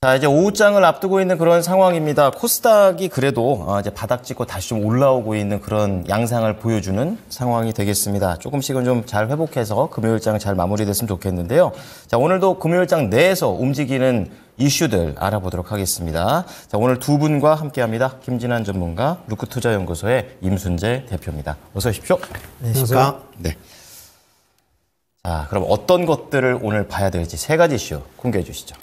자, 이제 오후장을 앞두고 있는 그런 상황입니다. 코스닥이 그래도 이제 바닥 찍고 다시 좀 올라오고 있는 그런 양상을 보여주는 상황이 되겠습니다. 조금씩은 좀 잘 회복해서 금요일장 잘 마무리됐으면 좋겠는데요. 자, 오늘도 금요일장 내에서 움직이는 이슈들 알아보도록 하겠습니다. 자, 오늘 두 분과 함께합니다. 김진환 전문가, 루크투자연구소의 임순재 대표입니다. 어서 오십시오. 안녕하십니까. 네. 자, 그럼 어떤 것들을 오늘 봐야 될지 세 가지 이슈 공개해 주시죠.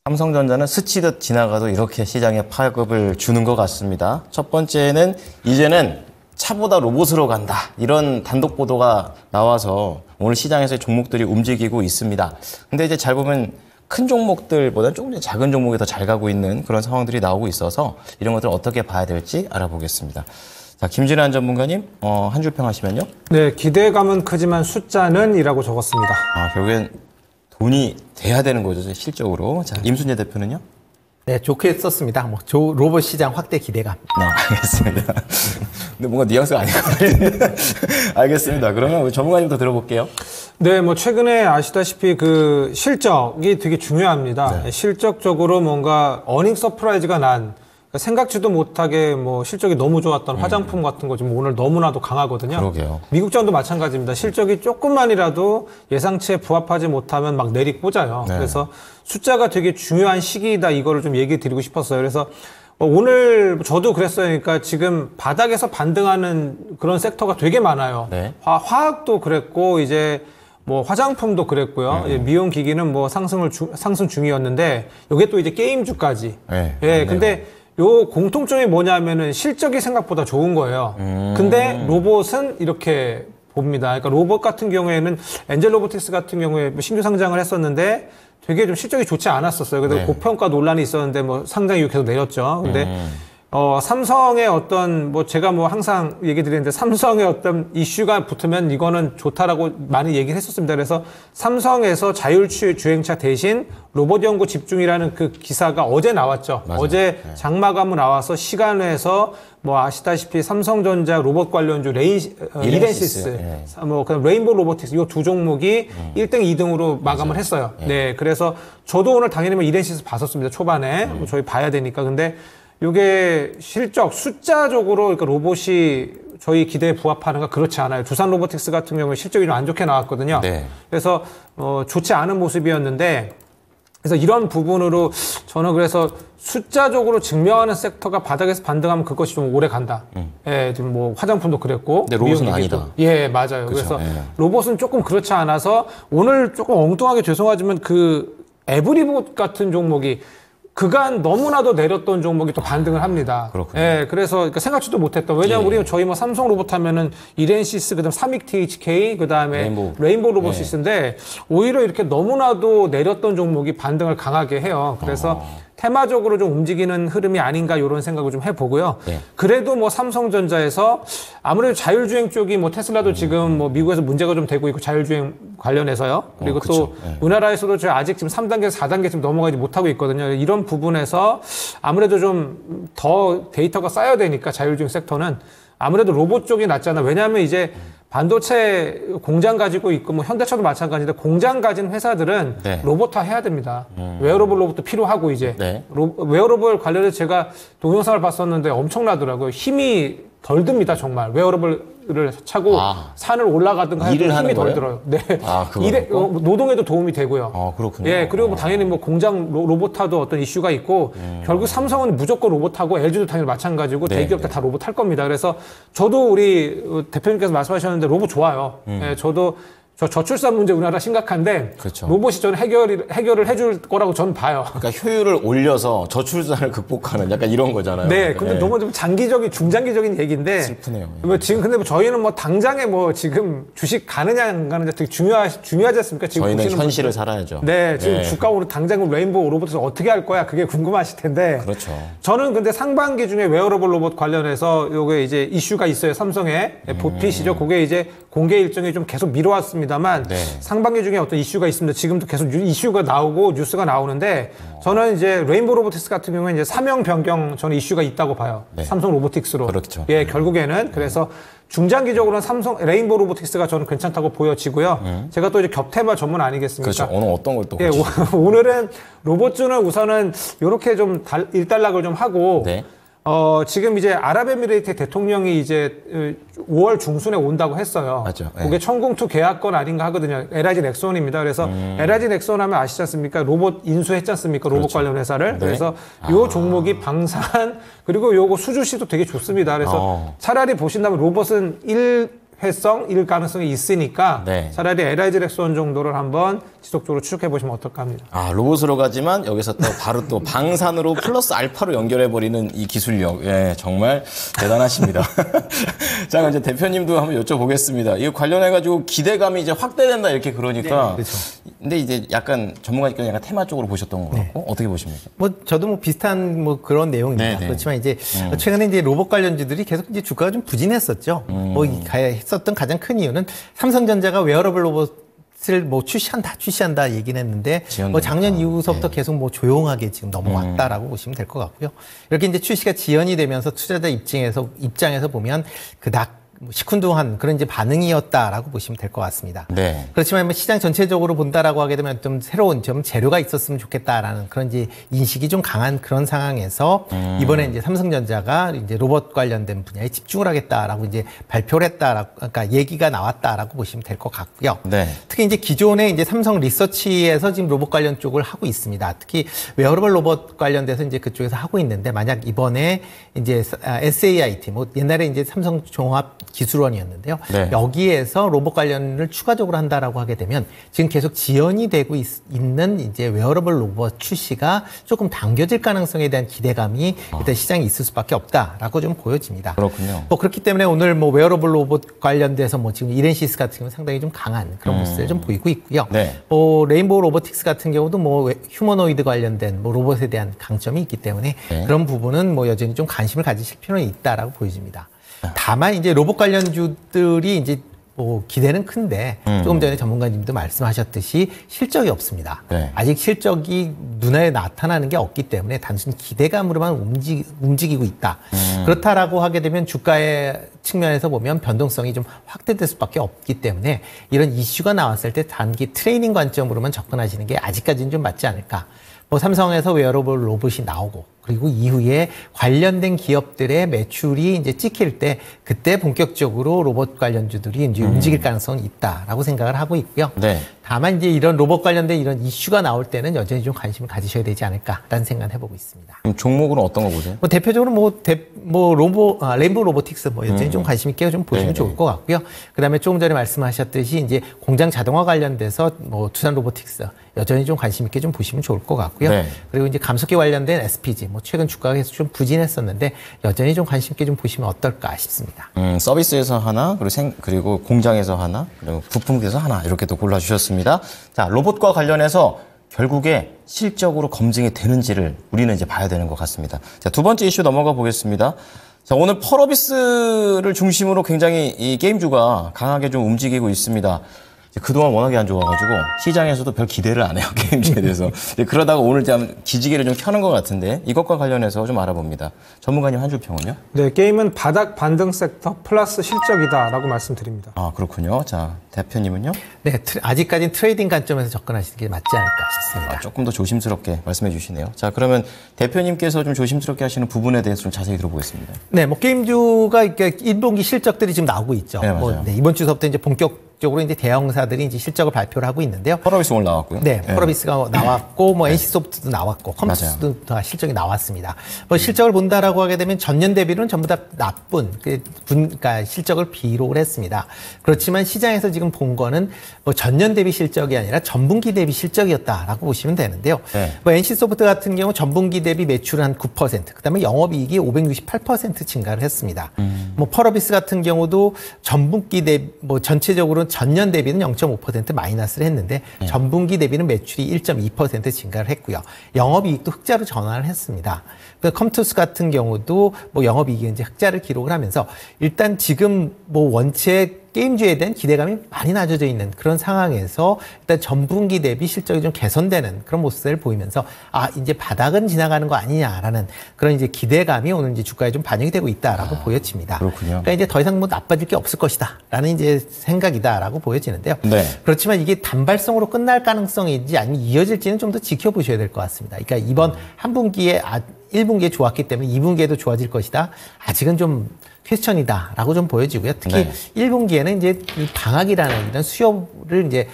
삼성전자는 스치듯 지나가도 이렇게 시장에 파급을 주는 것 같습니다. 첫 번째는 이제는 차보다 로봇으로 간다. 이런 단독 보도가 나와서 오늘 시장에서의 종목들이 움직이고 있습니다. 근데 이제 잘 보면 큰 종목들보다는 조금 작은 종목이 더 잘 가고 있는 그런 상황들이 나오고 있어서 이런 것들을 어떻게 봐야 될지 알아보겠습니다. 자, 김진환 전문가님, 한 줄 평 하시면요. 네, 기대감은 크지만 숫자는 이라고 적었습니다. 결국엔 돈이 돼야 되는 거죠, 실적으로. 자, 임순재 대표는요? 네, 좋게 썼습니다. 로봇 시장 확대 기대감. 알겠습니다. 근데 뭔가 뉘앙스가 아닌 것 같은데. 알겠습니다. 그러면 우리 전문가님도 들어볼게요. 네, 최근에 아시다시피 그 실적이 되게 중요합니다. 네. 실적적으로 뭔가 어닝 서프라이즈가 난 생각지도 못하게 실적이 너무 좋았던 화장품 같은 거 지금 오늘 너무나도 강하거든요. 그러게요. 미국장도 마찬가지입니다. 실적이 조금만이라도 예상치에 부합하지 못하면 막 내리꽂아요. 네. 그래서 숫자가 되게 중요한 시기이다 이거를 좀 얘기 드리고 싶었어요. 그래서 오늘 저도 그랬어요. 그러니까 지금 바닥에서 반등하는 그런 섹터가 되게 많아요. 네. 화학도 그랬고 이제 화장품도 그랬고요. 미용 기기는 상승 중이었는데 여기 또 이제 게임주까지. 네. 예, 근데 요 공통점이 뭐냐면은 실적이 생각보다 좋은 거예요. 근데 로봇은 이렇게 봅니다. 그러니까 로봇 같은 경우에는 엔젤 로보틱스 같은 경우에 신규 상장을 했었는데 되게 좀 실적이 좋지 않았었어요. 그래서 네. 고평가 논란이 있었는데 상장 이후 계속 내렸죠. 근데 삼성의 어떤 제가 항상 얘기 드리는데 삼성의 어떤 이슈가 붙으면 이거는 좋다라고 많이 얘기를 했었습니다. 그래서 삼성에서 자율주행차 대신 로봇 연구 집중이라는 그 기사가 어제 나왔죠. 맞아요. 어제 장마감으로 나와서 시간에서 아시다시피 삼성전자 로봇 관련주 이렌시스, 네. 그다음 레인보우 로보틱스 이 두 종목이 1등, 2등으로 마감을 했어요. 네. 네, 그래서 저도 오늘 당연히 이렌시스 봤었습니다. 초반에 저희 봐야 되니까. 근데 이게 실적 숫자적으로 그러니까 로봇이 저희 기대에 부합하는가 그렇지 않아요. 두산 로보틱스 같은 경우에 실적이 좀 안 좋게 나왔거든요. 네. 그래서 좋지 않은 모습이었는데 그래서 이런 부분으로 저는 그래서 숫자적으로 증명하는 섹터가 바닥에서 반등하면 그것이 좀 오래 간다. 예, 지금 화장품도 그랬고. 근데 로봇은 아니다. 예, 맞아요. 그쵸? 그래서 로봇은 조금 그렇지 않아서 오늘 조금 엉뚱하게 죄송하지만 그 에브리봇 같은 종목이 그간 너무나도 내렸던 종목이 또 반등을 합니다. 그렇군요. 예, 그래서 생각지도 못했던. 왜냐하면 우리 저희 삼성 로봇 하면은 이렌시스, 그다음 삼익 THK, 그다음에 레인보우 로보시스인데 오히려 이렇게 너무나도 내렸던 종목이 반등을 강하게 해요. 그래서 테마적으로 좀 움직이는 흐름이 아닌가 이런 생각을 좀 해보고요. 네. 그래도 삼성전자에서 아무래도 자율주행 쪽이 테슬라도 지금 미국에서 문제가 좀 되고 있고 자율주행 관련해서요. 그리고 또 네. 우리나라에서도 저희 아직 지금 3단계에서 4단계 지금 넘어가지 못하고 있거든요. 이런 부분에서 아무래도 좀 더 데이터가 쌓여야 되니까 자율주행 섹터는 아무래도 로봇 쪽이 낫잖아. 왜냐하면 이제 반도체 공장 가지고 있고 현대차도 마찬가지인데 공장 가진 회사들은 네. 로봇화 해야 됩니다. 웨어러블 로봇도 필요하고 이제 네. 웨어러블 관련해서 제가 동영상을 봤었는데 엄청나더라고요. 힘이 덜 듭니다, 정말. 웨어러블을 차고 산을 올라가든가 해도 힘이 덜 들어요. 네. 노동에도 도움이 되고요. 그렇군요. 예, 그리고 당연히 공장 로봇화도 어떤 이슈가 있고 결국 삼성은 무조건 로봇하고 LG도 당연히 마찬가지고 네, 대기업들 다 로봇 할 겁니다. 그래서 저도 우리 대표님께서 말씀하셨는데 로봇 좋아요. 예, 저도 저출산 문제 우리나라 심각한데 그렇죠. 로봇이 저는 해결을 해줄 거라고 저는 봐요. 그러니까 효율을 올려서 저출산을 극복하는 약간 이런 거잖아요. 네, 근데 너무 좀 중장기적인 얘기인데 슬프네요. 지금 근데 저희는 당장에 지금 주식 가느냐 안 가느냐 되게 중요하지 않습니까? 지금 저희는 현실을 살아야죠. 네, 지금 주가 오늘 당장 레인보우 로봇에서 어떻게 할 거야? 그게 궁금하실 텐데. 그렇죠. 저는 근데 상반기 중에 웨어러블 로봇 관련해서 요게 이제 이슈가 있어요. 삼성의 보핏이죠. 그게 이제 공개 일정이 좀 계속 미뤄왔습니다. 있습니다만 네. 상반기 중에 어떤 이슈가 있습니다. 지금도 계속 이슈가 나오고 뉴스가 나오는데 저는 이제 레인보우 로보틱스 같은 경우에 이제 사명 변경 저는 이슈가 있다고 봐요. 네. 삼성 로보틱스로. 그렇죠. 예, 결국에는 그래서 중장기적으로는 삼성 레인보우 로보틱스가 저는 괜찮다고 보여지고요. 제가 또 이제 겹테마 전문 아니겠습니까? 그렇죠. 오늘 어떤 걸 또 예, 오늘은 로봇주는 우선은 이렇게 좀 일단락을 좀 하고 네. 지금 이제 아랍에미레이트 대통령이 이제 5월 중순에 온다고 했어요. 맞죠. 네. 그게 천공투 계약건 아닌가 하거든요. LIG 넥손입니다. 그래서 LIG 넥손 하면 아시지 않습니까? 로봇 인수했지 않습니까? 로봇 그렇죠. 관련 회사를. 네. 그래서 요 종목이 방산 그리고 요거 수주시도 되게 좋습니다. 그래서 차라리 보신다면 로봇은 회성, 일 가능성이 있으니까 네. 차라리 LIG 넥손 정도를 한번 지속적으로 추적해 보시면 어떨까 합니다. 아, 로봇으로 가지만 여기서 또 바로 또 방산으로 플러스 알파로 연결해버리는 이 기술력. 예, 정말 대단하십니다. 자, 그럼 이제 대표님도 한번 여쭤보겠습니다. 이거 관련해가지고 기대감이 이제 확대된다 이렇게 그러니까. 네, 그렇죠. 근데 이제 약간 전문가님께서 약간 테마 쪽으로 보셨던 것 같고 어떻게 보십니까? 뭐 저도 뭐 비슷한 뭐 그런 내용입니다. 네네. 그렇지만 이제 최근에 이제 로봇 관련주들이 계속 이제 주가가 좀 부진했었죠. 뭐 했었던 가장 큰 이유는 삼성전자가 웨어러블 로봇을 뭐 출시한다 얘기는 했는데 뭐 작년 이후서부터 계속 뭐 조용하게 지금 넘어왔다라고 보시면 될 것 같고요. 이렇게 이제 출시가 지연이 되면서 투자자 입장에서 보면 그닥 시큰둥한 그런 이제 반응이었다라고 보시면 될 것 같습니다. 네. 그렇지만 뭐 시장 전체적으로 본다라고 하게 되면 좀 새로운 좀 재료가 있었으면 좋겠다라는 그런 이제 인식이 좀 강한 그런 상황에서 이번에 이제 삼성전자가 이제 로봇 관련된 분야에 집중을 하겠다라고 이제 발표를 했다라고 그러니까 얘기가 나왔다라고 보시면 될 것 같고요. 네. 특히 이제 기존에 이제 삼성 리서치에서 지금 로봇 관련 쪽을 하고 있습니다. 특히 웨어러블 로봇 관련돼서 이제 그쪽에서 하고 있는데 만약 이번에 이제 SAIT 뭐 옛날에 이제 삼성 종합 기술원이었는데요. 네. 여기에서 로봇 관련을 추가적으로 한다라고 하게 되면 지금 계속 지연이 되고 있는 이제 웨어러블 로봇 출시가 조금 당겨질 가능성에 대한 기대감이 일단 시장에 있을 수밖에 없다라고 좀 보여집니다. 그렇군요. 뭐 그렇기 때문에 오늘 뭐 웨어러블 로봇 관련돼서 뭐 지금 이렌시스 같은 경우는 상당히 좀 강한 그런 모습을 좀 보이고 있고요. 네. 뭐 레인보우 로보틱스 같은 경우도 뭐 휴머노이드 관련된 뭐 로봇에 대한 강점이 있기 때문에 네. 그런 부분은 뭐 여전히 좀 관심을 가지실 필요는 있다라고 보여집니다. 다만 이제 로봇 관련주들이 이제 뭐 기대는 큰데 조금 전에 전문가님도 말씀하셨듯이 실적이 없습니다. 네. 아직 실적이 눈에 나타나는 게 없기 때문에 단순히 기대감으로만 움직이고 있다. 그렇다라고 하게 되면 주가의 측면에서 보면 변동성이 좀 확대될 수밖에 없기 때문에 이런 이슈가 나왔을 때 단기 트레이닝 관점으로만 접근하시는 게 아직까지는 좀 맞지 않을까. 뭐 삼성에서 웨어러블 로봇이 나오고 그리고 이후에 관련된 기업들의 매출이 이제 찍힐 때 그때 본격적으로 로봇 관련주들이 이제 움직일 가능성은 있다라고 생각을 하고 있고요. 네. 다만 이제 이런 로봇 관련된 이런 이슈가 나올 때는 여전히 좀 관심을 가지셔야 되지 않을까라는 생각을 해보고 있습니다. 그럼 종목으로 어떤 거 보세요? 뭐 대표적으로 레인보우 로보틱스 뭐 여전히 좀 관심 있게 좀 보시면 좋을 것 같고요. 그다음에 조금 전에 말씀하셨듯이 이제 공장 자동화 관련돼서 뭐 두산 로보틱스 여전히 좀 관심 있게 좀 보시면 좋을 것 같고요. 네. 그리고 이제 감속기 관련된 SPG 뭐 최근 주가가 계속 좀 부진했었는데 여전히 좀 관심 있게 좀 보시면 어떨까 싶습니다. 서비스에서 하나, 그리고 공장에서 하나, 그리고 부품에서 하나 이렇게 또 골라주셨습니다. 자, 로봇과 관련해서 결국에 실적으로 검증이 되는지를 우리는 이제 봐야 되는 것 같습니다. 자, 두 번째 이슈 넘어가 보겠습니다. 자, 오늘 펄어비스를 중심으로 굉장히 이 게임주가 강하게 좀 움직이고 있습니다. 그동안 워낙에 안 좋아가지고 시장에서도 별 기대를 안 해요, 게임주에 대해서. 그러다가 오늘 좀 기지개를 좀 켜는 것 같은데 이것과 관련해서 좀 알아봅니다. 전문가님 한 줄 평은요? 네, 게임은 바닥 반등 섹터 플러스 실적이다라고 말씀드립니다. 아, 그렇군요. 자, 대표님은요? 네, 아직까지는 트레이딩 관점에서 접근하시는 게 맞지 않을까 싶습니다. 아, 조금 더 조심스럽게 말씀해 주시네요. 자, 그러면 대표님께서 좀 조심스럽게 하시는 부분에 대해서 좀 자세히 들어보겠습니다. 네, 뭐 게임주가 이렇게 1분기 실적들이 지금 나오고 있죠. 네, 맞아요. 뭐, 이번 주서부터 이제 본격적으로 이제 대형사들이 이제 실적을 발표를 하고 있는데요. 펄어비스 오늘 나왔고요. 네, 펄어비스가 나왔고, 뭐 NC소프트도 나왔고, 컴퓨터도 다 실적이 나왔습니다. 뭐 실적을 본다라고 하게 되면 전년 대비로는 전부 다 나쁜, 그러니까 실적을 기록을 했습니다. 그렇지만 시장에서 지금 본 거는 뭐 전년 대비 실적이 아니라 전분기 대비 실적이었다라고 보시면 되는데요. 네. 뭐 NC소프트 같은 경우 전분기 대비 매출은 한 9%, 그다음에 영업이익이 568% 증가를 했습니다. 뭐 펄어비스 같은 경우도 전분기 대비, 뭐 전체적으로 전년 대비는 0.5% 마이너스를 했는데 전분기 대비는 매출이 1.2% 증가를 했고요. 영업이익도 흑자로 전환을 했습니다. 컴투스 같은 경우도 뭐 영업이익이 이제 흑자를 기록을 하면서 일단 지금 뭐 원체 게임주에 대한 기대감이 많이 낮아져 있는 그런 상황에서 일단 전분기 대비 실적이 좀 개선되는 그런 모습을 보이면서 이제 바닥은 지나가는 거 아니냐라는 그런 이제 기대감이 오늘 이제 주가에 좀 반영이 되고 있다라고 보여집니다. 그렇군요. 그러니까 이제 더 이상 뭐 나빠질 게 없을 것이다라는 이제 생각이다라고 보여지는데요. 네. 그렇지만 이게 단발성으로 끝날 가능성인지 아니면 이어질지는 좀 더 지켜보셔야 될 것 같습니다. 그러니까 이번 한 분기에 1분기에 좋았기 때문에 2분기에도 좋아질 것이다. 아직은 좀 퀘스천이다라고 좀 보여지고요. 특히 네. 1분기에는 이제 이 방학이라는 이런 수요를 이제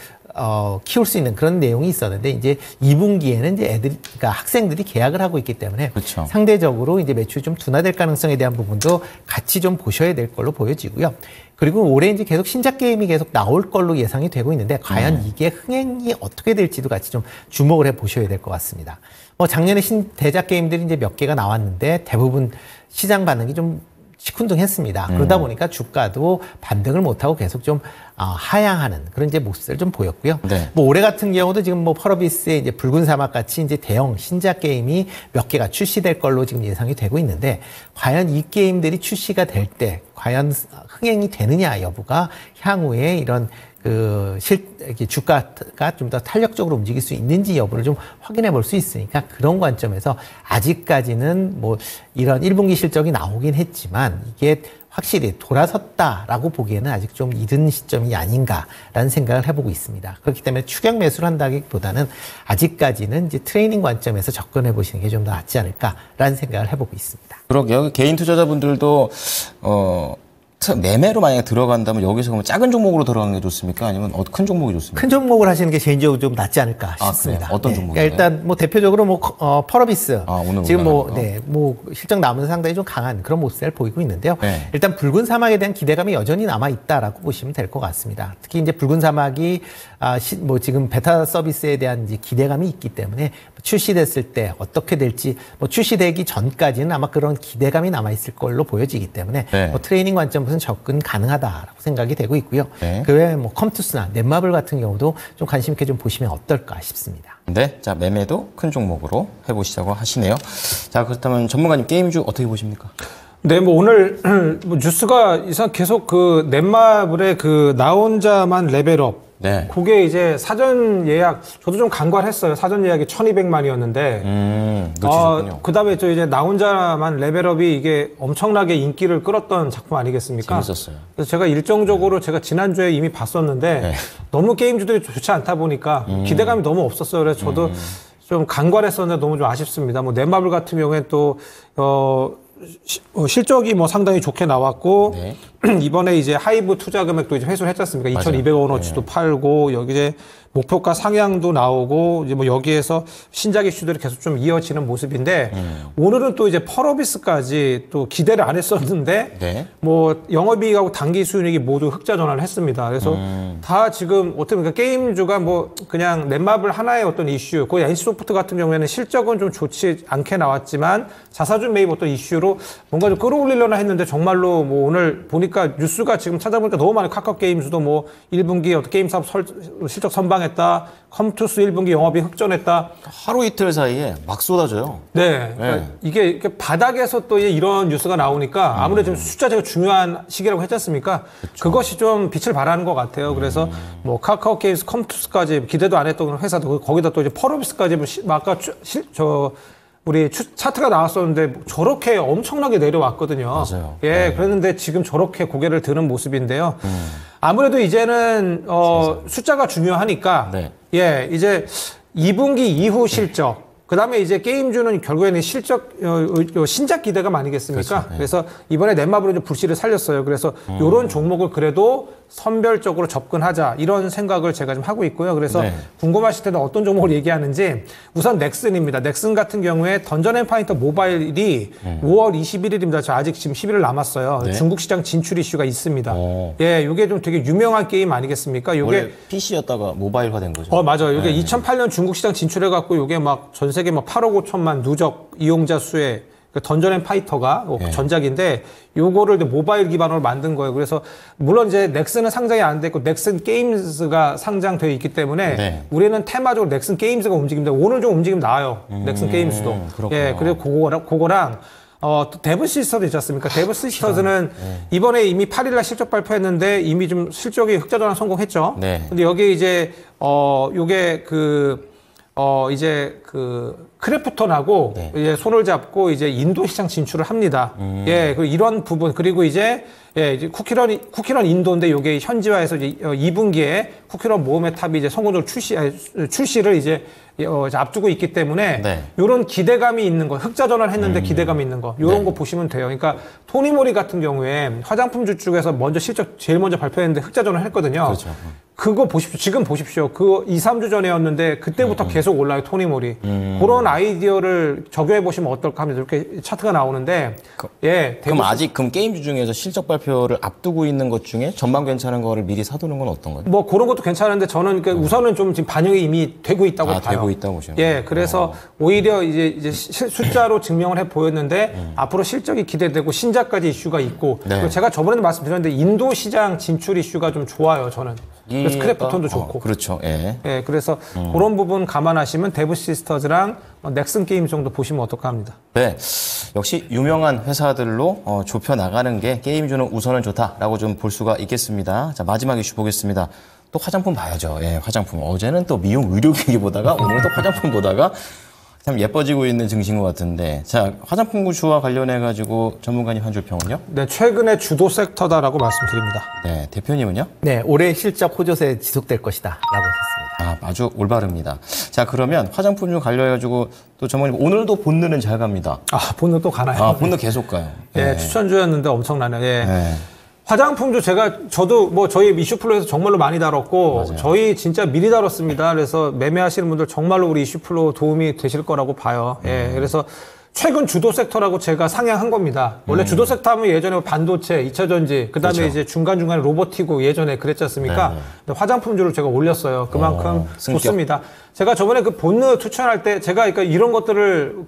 키울 수 있는 그런 내용이 있었는데 이제 2분기에는 이제 그러니까 학생들이 개학을 하고 있기 때문에 그렇죠. 상대적으로 이제 매출이 좀 둔화될 가능성에 대한 부분도 같이 좀 보셔야 될 걸로 보여지고요. 그리고 올해 이제 계속 신작 게임이 계속 나올 걸로 예상이 되고 있는데 과연 이게 흥행이 어떻게 될지도 같이 좀 주목을 해 보셔야 될 것 같습니다. 뭐 작년에 대작 게임들이 이제 몇 개가 나왔는데 대부분 시장 반응이 좀 시큰둥했습니다. 그러다 보니까 주가도 반등을 못하고 계속 좀 하향하는 그런 이제 모습을 좀 보였고요. 네. 뭐 올해 같은 경우도 지금 뭐 펄어비스의 이제 붉은 사막 같이 이제 대형 신작 게임이 몇 개가 출시될 걸로 지금 예상이 되고 있는데 과연 이 게임들이 출시가 될 때 과연 흥행이 되느냐 여부가 향후에 이런 주가가 좀 더 탄력적으로 움직일 수 있는지 여부를 좀 확인해 볼 수 있으니까 그런 관점에서 아직까지는 뭐 이런 1분기 실적이 나오긴 했지만 이게 확실히 돌아섰다라고 보기에는 아직 좀 이른 시점이 아닌가라는 생각을 해보고 있습니다. 그렇기 때문에 추격 매수를 한다기보다는 아직까지는 이제 트레이닝 관점에서 접근해 보시는 게 좀 더 낫지 않을까라는 생각을 해보고 있습니다. 그러게요. 개인 투자자분들도 매매로 만약에 들어간다면 여기서 그러면 작은 종목으로 들어가는 게 좋습니까? 아니면 큰 종목이 좋습니까? 큰 종목을 하시는 게 개인적으로 좀 낫지 않을까 싶습니다. 그래요? 어떤 네. 종목인가요? 그러니까 일단 뭐 대표적으로 뭐 펄어비스 오늘 지금 올라가는 뭐 실적 나오면서 상당히 좀 강한 그런 모습을 보이고 있는데요. 네. 일단 붉은 사막에 대한 기대감이 여전히 남아 있다라고 보시면 될 것 같습니다. 특히 이제 붉은 사막이 뭐 지금 베타 서비스에 대한 이제 기대감이 있기 때문에 출시됐을 때 어떻게 될지 뭐 출시되기 전까지는 아마 그런 기대감이 남아 있을 걸로 보여지기 때문에 네. 뭐 트레이닝 관점에서는 접근 가능하다라고 생각이 되고 있고요. 네. 그 외에 뭐 컴투스나 넷마블 같은 경우도 좀 관심 있게 좀 보시면 어떨까 싶습니다. 네, 자 매매도 큰 종목으로 해보시자고 하시네요. 자 그렇다면 전문가님 게임주 어떻게 보십니까? 네, 뭐 오늘 뭐 뉴스가 계속 그 넷마블의 나 혼자만 레벨업. 네. 그게 이제 사전 예약, 저도 좀 간과했어요. 사전 예약이 1,200만이었는데. 놓치셨군요. 그 다음에 저 이제 나 혼자만 레벨업이 이게 엄청나게 인기를 끌었던 작품 아니겠습니까? 재밌었어요. 그래서 제가 일정적으로 제가 지난주에 이미 봤었는데 네. 너무 게임주들이 좋지 않다 보니까 기대감이 너무 없었어요. 그래서 저도 좀 간과했었는데 너무 좀 아쉽습니다. 뭐 넷마블 같은 경우에는 또, 실적이 뭐 상당히 좋게 나왔고, 네. 이번에 이제 하이브 투자 금액도 이제 회수를 했지 않습니까? 맞아요. 2,200억 원어치도 팔고, 여기 이제 목표가 상향도 나오고, 이제 뭐 여기에서 신작 이슈들이 계속 좀 이어지는 모습인데, 오늘은 또 이제 펄어비스까지 또 기대를 안 했었는데, 네. 뭐 영업이익하고 단기 수익이 모두 흑자 전환을 했습니다. 그래서 다 지금 어떻게 보면 게임주가 뭐 그냥 넷마블 하나의 어떤 이슈, 거의 NC소프트 같은 경우에는 실적은 좀 좋지 않게 나왔지만 자사주 매입 어떤 이슈로 뭔가 좀 끌어올리려나 했는데 정말로 뭐 오늘 보니까 뉴스가 지금 찾아보니까 너무 많아요. 카카오 게임즈도 뭐 1분기 어떤 게임 사업 실적 선방했다. 컴투스 1분기 영업이익 흑전했다. 하루 이틀 사이에 막 쏟아져요. 네. 그러니까 이게 바닥에서 또 이런 뉴스가 나오니까 아무래도 지금 숫자가 중요한 시기라고 했지 않습니까? 그것이 좀 빛을 발하는 것 같아요. 그래서 뭐 카카오 게임즈, 컴투스까지 기대도 안 했던 회사도 거기다 또 이제 펄어비스까지 뭐 아까 우리 차트가 나왔었는데 저렇게 엄청나게 내려왔거든요. 맞아요. 예, 네. 그랬는데 지금 저렇게 고개를 드는 모습인데요. 아무래도 이제는 숫자가 중요하니까 네. 예, 이제 2분기 이후 실적 그다음에 이제 게임주는 결국에는 실적 신작 기대감 아니겠습니까? 그렇죠. 네. 그래서 이번에 넷마블은 좀 불씨를 살렸어요. 그래서 이런 종목을 그래도 선별적으로 접근하자 이런 생각을 제가 좀 하고 있고요. 그래서 네. 궁금하실 때는 어떤 종목을 얘기하는지 우선 넥슨입니다. 넥슨 같은 경우에 던전 앤 파이터 모바일이 5월 21일입니다. 저 아직 지금 11일 남았어요. 네. 중국 시장 진출 이슈가 있습니다. 오. 예, 이게 좀 되게 유명한 게임 아니겠습니까? 요게 원래 PC였다가 모바일화된 거죠. 맞아요. 이게 네. 2008년 중국 시장 진출해갖고 요게 막 전 세계 막 8억 5천만 누적 이용자 수의 던전 앤 파이터가 네. 전작인데 요거를 모바일 기반으로 만든 거예요. 그래서 물론 이제 넥슨은 상장이 안 됐고 넥슨 게임즈가 상장되어 있기 때문에 네. 우리는 테마적으로 넥슨 게임즈가 움직입니다. 오늘 좀 움직임 나와요. 넥슨 게임즈도. 그렇구나. 예, 그리고 그거랑 또 데브 시스터도 있지 않습니까? 데브 시스터즈는 이번에 이미 8일날 실적 발표했는데 이미 좀 실적이 흑자전환 성공했죠. 네. 근데 여기에 이제 요게 이제 크래프톤하고 네. 이제 손을 잡고 이제 인도 시장 진출을 합니다. 예, 그리고 이런 부분 그리고 이제 이제 쿠키런 인도인데 요게 현지화해서 이제 2분기에 쿠키런 모험의 탑이 이제 성공적으로 출시를 이제 앞두고 있기 때문에 네. 요런 기대감이 있는 거, 흑자 전환을 했는데 기대감이 있는 거, 요런 거 보시면 돼요. 그러니까 토니모리 같은 경우에 화장품주 쪽에서 먼저 실적 제일 먼저 발표했는데 흑자 전환을 했거든요. 그렇죠. 그거 보십시오. 지금 보십시오. 2, 3주 전이었는데 그때부터 계속 올라요, 토니모리. 그런 아이디어를 적용해 보시면 어떨까 하면서 이렇게 차트가 나오는데 그럼 게임주 중에서 실적 발표를 앞두고 있는 것 중에 전망 괜찮은 거를 미리 사두는 건 어떤 거죠? 뭐 그런 것도 괜찮은데 저는 그러니까 우선은 좀 지금 반영이 이미 되고 있다고 봐요. 되고 있다고 보시는 예, 그래서 오히려 이제 숫자로 증명을 해 보였는데 앞으로 실적이 기대되고 신작까지 이슈가 있고 네. 그리고 제가 저번에도 말씀드렸는데 인도 시장 진출 이슈가 좀 좋아요, 저는. 그래서 크래프톤도 좋고. 그렇죠. 예. 예, 그래서 그런 부분 감안하시면 데브 시스터즈랑 넥슨 게임 정도 보시면 어떨까 합니다. 네. 역시 유명한 회사들로 좁혀 나가는 게 게임주는 우선은 좋다라고 좀 볼 수가 있겠습니다. 자, 마지막 이슈 보겠습니다. 또 화장품 봐야죠. 예, 화장품. 어제는 또 미용 의료기기 보다가 오늘 또 화장품 보다가 참 예뻐지고 있는 증시인 것 같은데. 자, 화장품 구슈와 관련해가지고 전문가님 한 줄 평은요? 네, 최근의 주도 섹터다라고 말씀드립니다. 네, 대표님은요? 네, 올해 실적 호조세 지속될 것이다 라고 했습니다. 아주 올바릅니다. 자, 그러면 화장품 좀 관련해가지고 또 전문가님 오늘도 본느는 잘 갑니다. 본느 또 가나요? 본느 계속 가요. 예, 추천주였는데 엄청나네요. 예. 네. 화장품도 저도 뭐 저희 이슈플로에서 정말로 많이 다뤘고 맞아요. 저희 진짜 미리 다뤘습니다. 그래서 매매하시는 분들 정말로 우리 이슈플로 도움이 되실 거라고 봐요. 예, 그래서 최근 주도 섹터라고 제가 상향한 겁니다. 원래 주도 섹터 하면 예전에 반도체, 2차전지, 그다음에 그렇죠. 이제 중간중간에 로보티고 예전에 그랬지 않습니까? 근데 화장품주를 제가 올렸어요. 그만큼 승격. 좋습니다. 제가 저번에 본느 추천할 때 제가 그러니까 이런 것들을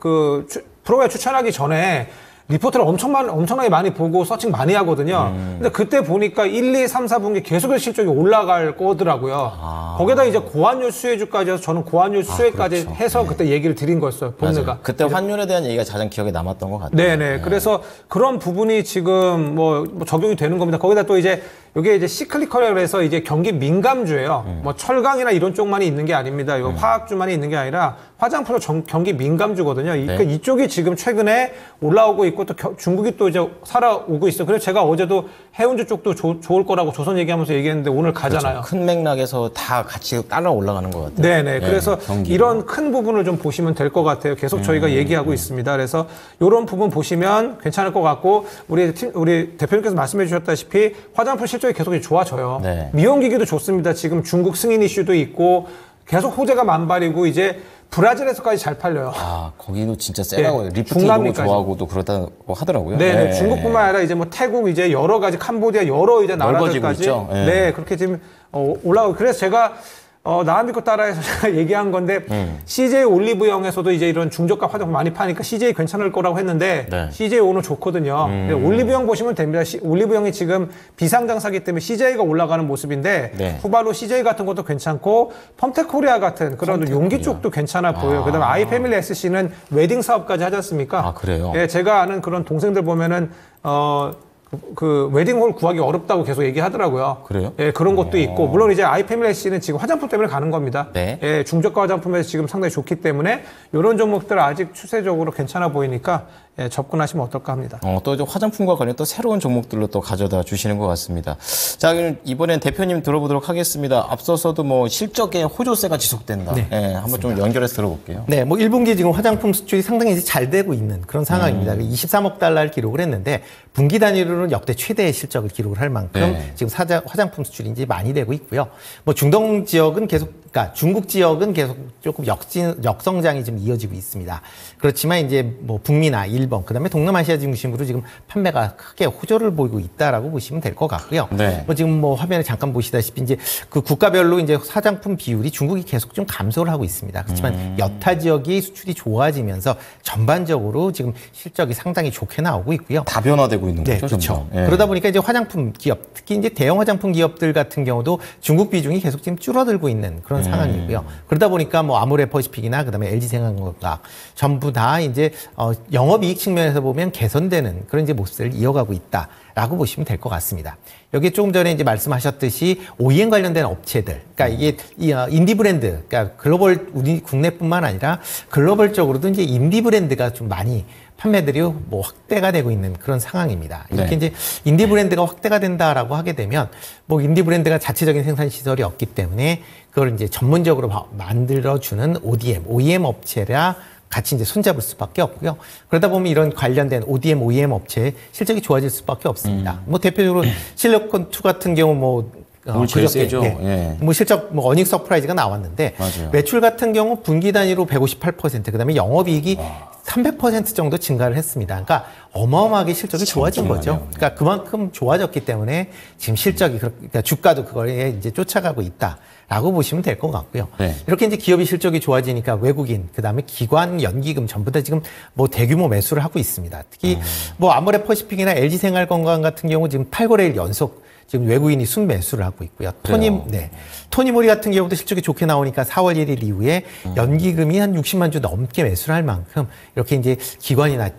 프로에 추천하기 전에 리포트를 엄청나게 많이 보고 서칭 많이 하거든요. 근데 그때 보니까 1, 2, 3, 4분기 계속해서 실적이 올라갈 거더라고요. 거기다 이제 고환율 수혜주까지 해서 저는 고환율 수혜까지 그렇죠. 해서 그때 얘기를 드린 거였어요. 본느가. 그때 환율에 대한 얘기가 가장 기억에 남았던 것 같아요. 네네. 그래서 그런 부분이 지금 뭐 적용이 되는 겁니다. 거기다 또 이제 이게 이제 시클리컬이라고 해서 이제 경기 민감주예요. 뭐 철강이나 이런 쪽만이 있는 게 아닙니다. 이거 화학주만이 있는 게 아니라 화장품도 경기 민감주거든요. 그러니까 이쪽이 지금 최근에 올라오고 있고 또 중국이 또 이제 살아오고 있어요. 그래서 제가 어제도 해운주 쪽도 좋을 거라고 조선 얘기하면서 얘기했는데 오늘 가잖아요. 그렇죠. 큰 맥락에서 다 같이 따라 올라가는 것 같아요. 네네. 그래서 이런 큰 부분을 좀 보시면 될 것 같아요. 계속 저희가 얘기하고 있습니다. 그래서 이런 부분 보시면 괜찮을 것 같고 우리 대표님께서 말씀해 주셨다시피 화장품 실적이 계속 좋아져요. 네. 미용기기도 좋습니다. 지금 중국 승인 이슈도 있고 계속 호재가 만발이고 이제 브라질에서까지 잘 팔려요. 거기도 진짜 세다고 리프팅도 중남미까지. 좋아하고 또 그렇다고 하더라고요. 네, 중국뿐만 아니라 이제 뭐 태국 이제 여러 가지 캄보디아 여러 이제 나라들까지 있죠. 네, 그렇게 지금 올라오고 그래서 제가 나만 믿고 따라해서 제가 얘기한 건데 CJ 올리브영에서도 이제 이런 중저가 화장품 많이 파니까 CJ 괜찮을 거라고 했는데 네. CJ 오늘 좋거든요. 근데 올리브영 보시면 됩니다. 올리브영이 지금 비상장사기 때문에 CJ가 올라가는 모습인데 네. 후발로 CJ 같은 것도 괜찮고 펌텍코리아 같은 그런 용기 쪽도 괜찮아 보여요. 그다음에 아이패밀리 SC는 웨딩 사업까지 하지 않습니까? 그래요? 예, 제가 아는 그런 동생들 보면은 웨딩홀 구하기 어렵다고 계속 얘기하더라고요. 그래요? 예, 그런 것도 있고, 물론 이제 아이패밀리 씨는 지금 화장품 때문에 가는 겁니다. 네. 예, 중저가 화장품에서 지금 상당히 좋기 때문에 이런 종목들 아직 추세적으로 괜찮아 보이니까 접근하시면 어떨까 합니다. 또 이제 화장품과 관련 또 새로운 종목들로 또 가져다 주시는 것 같습니다. 자, 그럼 이번엔 대표님 들어보도록 하겠습니다. 앞서서도 뭐 실적에 호조세가 지속된다. 네, 한번 좀 연결해서 들어볼게요. 네, 뭐 1분기 지금 화장품 수출이 상당히 이제 잘 되고 있는 그런 상황입니다. 23억 달러를 기록을 했는데 분기 단위로는 역대 최대의 실적을 기록을 할 만큼 네. 지금 화장품 수출이 이제 많이 되고 있고요. 뭐 중동 지역은 계속 그러니까 중국 지역은 계속 조금 역성장이 좀 이어지고 있습니다. 그렇지만 이제 뭐 북미나 일본, 그다음에 동남아시아 중심으로 지금 판매가 크게 호조를 보이고 있다라고 보시면 될 것 같고요. 네. 뭐 지금 뭐 화면에 잠깐 보시다시피 이제 그 국가별로 이제 화장품 비율이 중국이 계속 좀 감소를 하고 있습니다. 그렇지만 여타 지역이 수출이 좋아지면서 전반적으로 지금 실적이 상당히 좋게 나오고 있고요. 다변화되고 있는 네, 거죠? 그렇죠. 그렇죠. 예. 그러다 보니까 이제 화장품 기업, 특히 이제 대형 화장품 기업들 같은 경우도 중국 비중이 계속 지금 줄어들고 있는 그런 상황이고요. 그러다 보니까 뭐 아모레퍼시픽이나 그다음에 LG생활건강 전부 다 이제 영업이익 측면에서 보면 개선되는 그런 이제 모습을 이어가고 있다라고 보시면 될 것 같습니다. 여기 조금 전에 이제 말씀하셨듯이 OEM 관련된 업체들, 그러니까 이게 인디 브랜드, 그러니까 글로벌 우리 국내뿐만 아니라 글로벌적으로도 이제 인디 브랜드가 좀 많이 판매들이 뭐 확대가 되고 있는 그런 상황입니다. 이렇게 이제 인디 브랜드가 확대가 된다라고 하게 되면 뭐 인디 브랜드가 자체적인 생산 시설이 없기 때문에 그걸 이제 전문적으로 만들어주는 OEM 업체라 같이 이제 손잡을 수밖에 없고요. 그러다 보면 이런 관련된 OEM 업체의 실적이 좋아질 수밖에 없습니다. 뭐 대표적으로 실리콘2 같은 경우 뭐 오늘 제일 세죠. 예. 뭐 실적 뭐 어닝 서프라이즈가 나왔는데 맞아요. 매출 같은 경우 분기 단위로 158%, 그다음에 영업이익이 300% 정도 증가를 했습니다. 그러니까 어마어마하게 실적이 좋아진 거죠. 그러니까 그만큼 좋아졌기 때문에 지금 실적이 그러니까 주가도 그거에 이제 쫓아가고 있다라고 보시면 될 것 같고요. 네. 이렇게 이제 기업이 실적이 좋아지니까 외국인, 그다음에 기관, 연기금 전부 다 지금 뭐 대규모 매수를 하고 있습니다. 특히 뭐 아모레퍼시픽이나 LG생활건강 같은 경우 지금 8거래일 연속 지금 외국인이 순매수를 하고 있고요. 토니모리 같은 경우도 실적이 좋게 나오니까 4월 1일 이후에 연기금이 한 60만 주 넘게 매수를 할 만큼 이렇게 이제 기관이나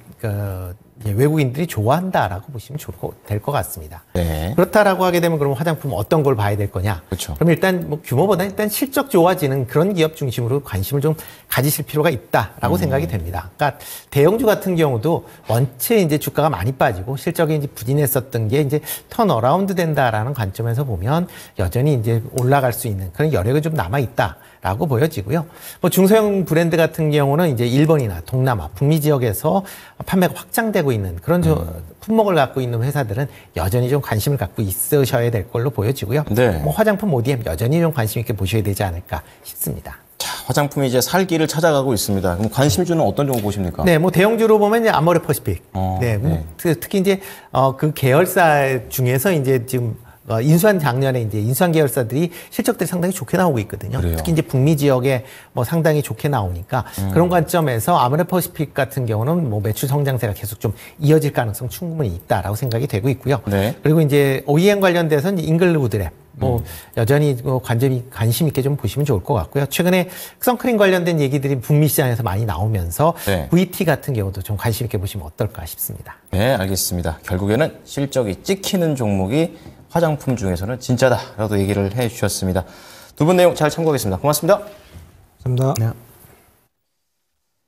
외국인들이 좋아한다라고 보시면 될 것 같습니다. 네. 그렇다라고 하게 되면 그럼 화장품 어떤 걸 봐야 될 거냐? 그렇죠. 그럼 일단 뭐 규모보다 일단 실적 좋아지는 그런 기업 중심으로 관심을 좀 가지실 필요가 있다라고 생각이 됩니다. 그러니까 대형주 같은 경우도 원체 이제 주가가 많이 빠지고 실적이 이제 부진했었던 게 이제 턴어라운드 된다라는 관점에서 보면 여전히 이제 올라갈 수 있는 그런 여력이 좀 남아 있다라고 보여지고요. 뭐 중소형 브랜드 같은 경우는 이제 일본이나 동남아, 북미 지역에서 판매가 확장되고 있는 그런 품목을 갖고 있는 회사들은 여전히 좀 관심을 갖고 있으셔야 될 걸로 보여지고요. 네. 뭐 화장품 ODM 여전히 좀 관심 있게 보셔야 되지 않을까 싶습니다. 자, 화장품이 이제 살 길을 찾아가고 있습니다. 그럼 관심주는 어떤 종목 보십니까? 네, 뭐 대형주로 보면 이제 아모레퍼시픽. 네. 특히 이제 그 계열사 중에서 이제 지금 인수한 작년에 이제 인수한 계열사들이 실적들이 상당히 좋게 나오고 있거든요. 그래요? 특히 이제 북미 지역에 뭐 상당히 좋게 나오니까 그런 관점에서 아모레퍼시픽 같은 경우는 뭐 매출 성장세가 계속 좀 이어질 가능성 충분히 있다라고 생각이 되고 있고요. 네. 그리고 이제 OEM 관련돼서 이제 잉글우드랩 뭐 여전히 관심 있게 좀 보시면 좋을 것 같고요. 최근에 선크림 관련된 얘기들이 북미 시장에서 많이 나오면서 네. VT 같은 경우도 좀 관심 있게 보시면 어떨까 싶습니다. 네, 알겠습니다. 결국에는 실적이 찍히는 종목이 화장품 중에서는 진짜다라고 얘기를 해 주셨습니다. 두 분 내용 잘 참고하겠습니다. 고맙습니다. 감사합니다. 네.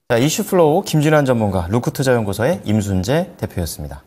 자, 이슈플로우 김진환 전문가, 루크투자연구소의 임순재 대표였습니다.